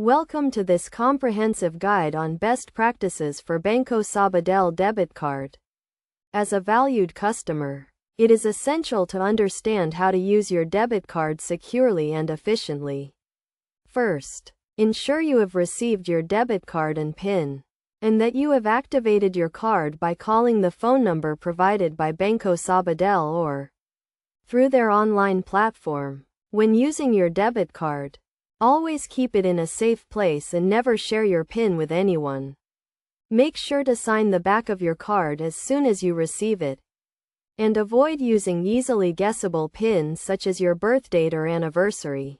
Welcome to this comprehensive guide on best practices for Banco Sabadell Debit Card. As a valued customer, it is essential to understand how to use your debit card securely and efficiently. First, ensure you have received your debit card and PIN, and that you have activated your card by calling the phone number provided by Banco Sabadell or through their online platform. When using your debit card, always keep it in a safe place and never share your PIN with anyone. Make sure to sign the back of your card as soon as you receive it. And avoid using easily guessable PINs such as your birthdate or anniversary.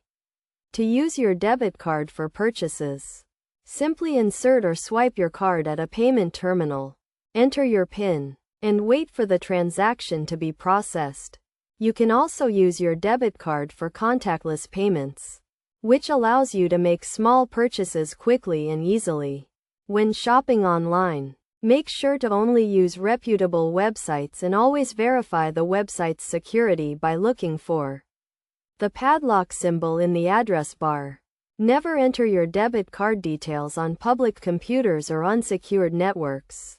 To use your debit card for purchases, simply insert or swipe your card at a payment terminal, enter your PIN, and wait for the transaction to be processed. You can also use your debit card for contactless payments, which allows you to make small purchases quickly and easily. When shopping online, make sure to only use reputable websites and always verify the website's security by looking for the padlock symbol in the address bar. Never enter your debit card details on public computers or unsecured networks.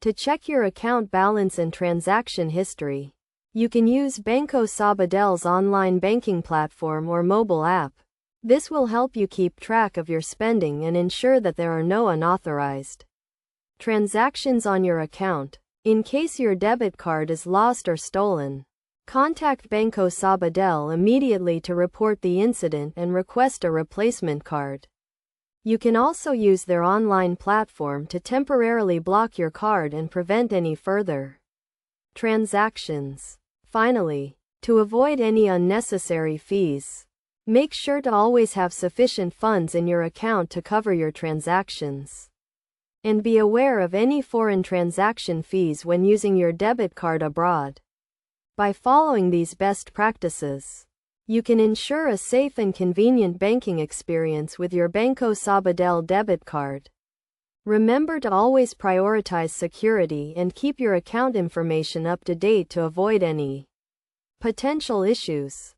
To check your account balance and transaction history, you can use Banco Sabadell's online banking platform or mobile app. This will help you keep track of your spending and ensure that there are no unauthorized transactions on your account. In case your debit card is lost or stolen, contact Banco Sabadell immediately to report the incident and request a replacement card. You can also use their online platform to temporarily block your card and prevent any further transactions. Finally, to avoid any unnecessary fees, make sure to always have sufficient funds in your account to cover your transactions. And be aware of any foreign transaction fees when using your debit card abroad. By following these best practices, you can ensure a safe and convenient banking experience with your Banco Sabadell debit card. Remember to always prioritize security and keep your account information up to date to avoid any potential issues.